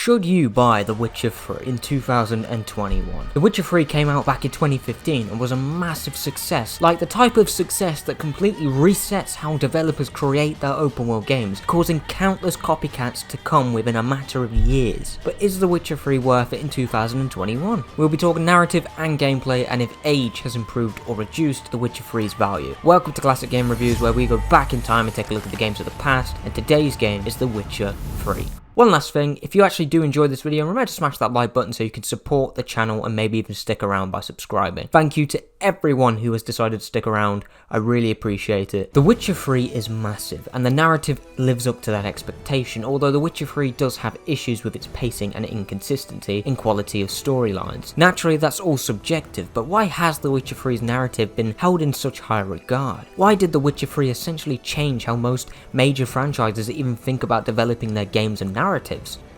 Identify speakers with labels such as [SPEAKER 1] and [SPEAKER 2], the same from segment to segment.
[SPEAKER 1] Should you buy The Witcher 3 in 2021? The Witcher 3 came out back in 2015 and was a massive success, like the type of success that completely resets how developers create their open world games, causing countless copycats to come within a matter of years. But is The Witcher 3 worth it in 2021? We'll be talking narrative and gameplay, and if age has improved or reduced The Witcher 3's value. Welcome to Classic Game Reviews, where we go back in time and take a look at the games of the past, and today's game is The Witcher 3. One last thing, if you actually do enjoy this video, remember to smash that like button so you can support the channel and maybe even stick around by subscribing. Thank you to everyone who has decided to stick around, I really appreciate it. The Witcher 3 is massive, and the narrative lives up to that expectation, although The Witcher 3 does have issues with its pacing and inconsistency in quality of storylines. Naturally, that's all subjective, but why has The Witcher 3's narrative been held in such high regard? Why did The Witcher 3 essentially change how most major franchises even think about developing their games and narratives?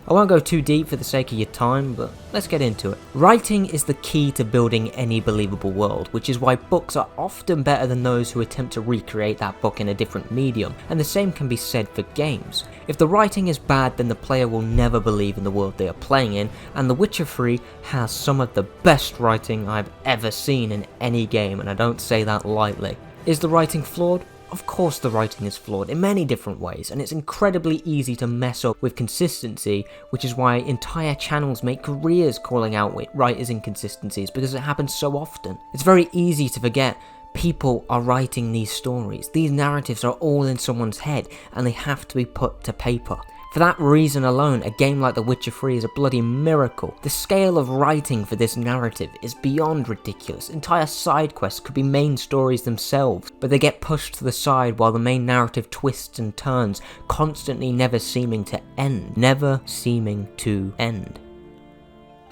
[SPEAKER 1] I won't go too deep for the sake of your time, but let's get into it. Writing is the key to building any believable world, which is why books are often better than those who attempt to recreate that book in a different medium, and the same can be said for games. If the writing is bad, then the player will never believe in the world they are playing in, and The Witcher 3 has some of the best writing I've ever seen in any game, and I don't say that lightly. Is the writing flawed? Of course the writing is flawed in many different ways, and it's incredibly easy to mess up with consistency, which is why entire channels make careers calling out writers' inconsistencies, because it happens so often. It's very easy to forget people are writing these stories. These narratives are all in someone's head, and they have to be put to paper. For that reason alone, a game like The Witcher 3 is a bloody miracle. The scale of writing for this narrative is beyond ridiculous. Entire side quests could be main stories themselves, but they get pushed to the side while the main narrative twists and turns, constantly never seeming to end. Never seeming to end.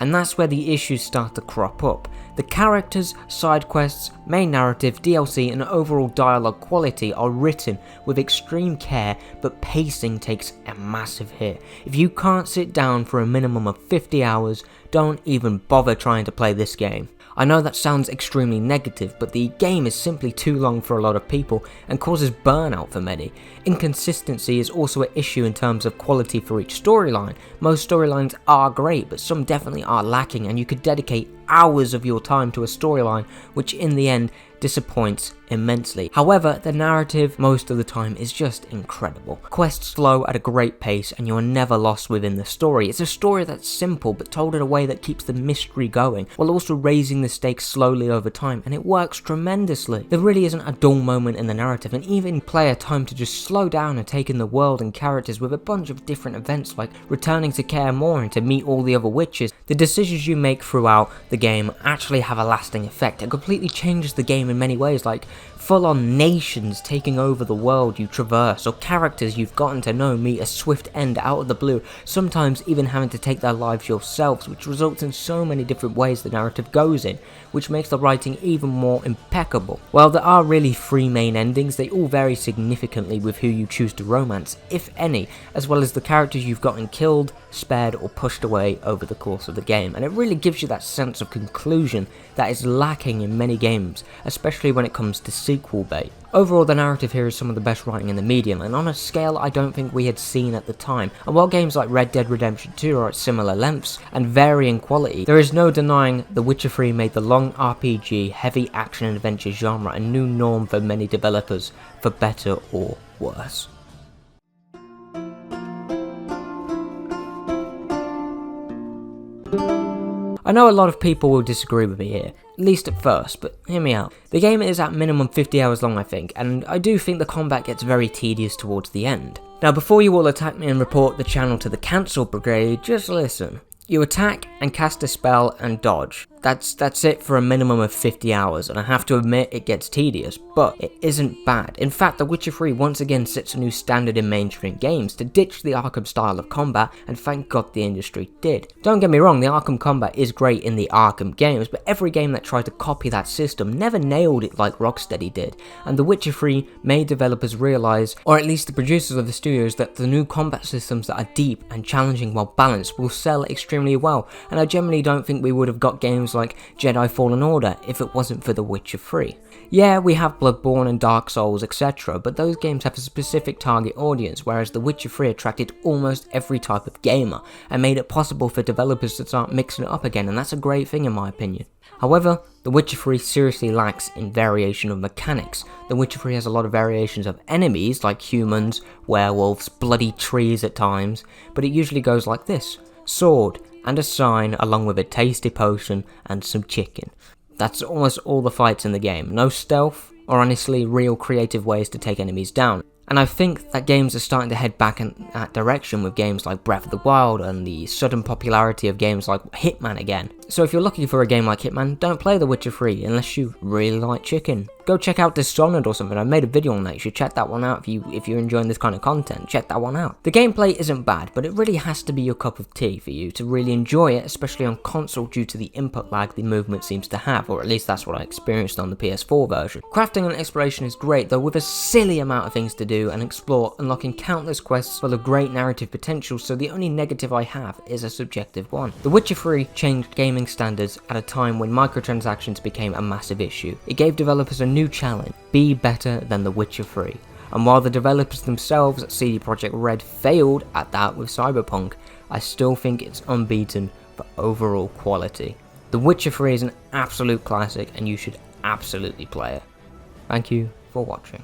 [SPEAKER 1] And that's where the issues start to crop up. The characters, side quests, main narrative, DLC and overall dialogue quality are written with extreme care, but pacing takes a massive hit. If you can't sit down for a minimum of 50 hours, don't even bother trying to play this game. I know that sounds extremely negative, but the game is simply too long for a lot of people and causes burnout for many. Inconsistency is also an issue in terms of quality for each storyline. Most storylines are great, but some definitely are lacking, and you could dedicate hours of your time to a storyline which in the end disappoints immensely. However, the narrative most of the time is just incredible. Quests flow at a great pace and you are never lost within the story. It's a story that's simple but told in a way that keeps the mystery going while also raising the stakes slowly over time, and it works tremendously. There really isn't a dull moment in the narrative, and even player time to just slow down and take in the world and characters with a bunch of different events like returning to Kaer Morhen to meet all the other witches. The decisions you make throughout the game actually have a lasting effect. It completely changes the game in many ways, like full-on nations taking over the world you traverse, or characters you've gotten to know meet a swift end out of the blue, sometimes even having to take their lives yourselves, which results in so many different ways the narrative goes in, which makes the writing even more impeccable. While there are really 3 main endings, they all vary significantly with who you choose to romance, if any, as well as the characters you've gotten killed, spared or pushed away over the course of the game, and it really gives you that sense of conclusion that is lacking in many games, especially when it comes to sequel bait. Overall, the narrative here is some of the best writing in the medium, and on a scale I don't think we had seen at the time. And while games like Red Dead Redemption 2 are at similar lengths and varying quality, there is no denying The Witcher 3 made the long RPG, heavy action and adventure genre a new norm for many developers, for better or worse. I know a lot of people will disagree with me here, at least at first, but hear me out. The game is at minimum 50 hours long, I think, and I do think the combat gets very tedious towards the end. Now, before you all attack me and report the channel to the cancel brigade, just listen. You attack and cast a spell and dodge. That's it for a minimum of 50 hours, and I have to admit it gets tedious, but it isn't bad. In fact, The Witcher 3 once again sets a new standard in mainstream games to ditch the Arkham style of combat, and thank God the industry did. Don't get me wrong, the Arkham combat is great in the Arkham games, but every game that tried to copy that system never nailed it like Rocksteady did, and The Witcher 3 made developers realise, or at least the producers of the studios, that the new combat systems that are deep and challenging while balanced will sell extremely well, and I generally don't think we would have got games games like Jedi Fallen Order if it wasn't for The Witcher 3. Yeah, we have Bloodborne and Dark Souls, etc., but those games have a specific target audience, whereas The Witcher 3 attracted almost every type of gamer, and made it possible for developers to start mixing it up again, and that's a great thing in my opinion. However, The Witcher 3 seriously lacks in variation of mechanics. The Witcher 3 has a lot of variations of enemies, like humans, werewolves, bloody trees at times, but it usually goes like this: sword, and a sign along with a tasty potion and some chicken. That's almost all the fights in the game. No stealth, or honestly real creative ways to take enemies down. And I think that games are starting to head back in that direction with games like Breath of the Wild and the sudden popularity of games like Hitman again. So if you're looking for a game like Hitman, don't play The Witcher 3 unless you really like chicken. Go check out Dishonored or something. I made a video on that. You should check that one out if you're enjoying this kind of content. Check that one out. The gameplay isn't bad, but it really has to be your cup of tea for you to really enjoy it, especially on console due to the input lag the movement seems to have, or at least that's what I experienced on the PS4 version. Crafting and exploration is great though, with a silly amount of things to do and explore, unlocking countless quests full of great narrative potential, so the only negative I have is a subjective one. The Witcher 3 changed gaming standards at a time when microtransactions became a massive issue. It gave developers a new challenge: be better than The Witcher 3. And while the developers themselves at CD Projekt Red failed at that with Cyberpunk, I still think it's unbeaten for overall quality. The Witcher 3 is an absolute classic and you should absolutely play it. Thank you for watching.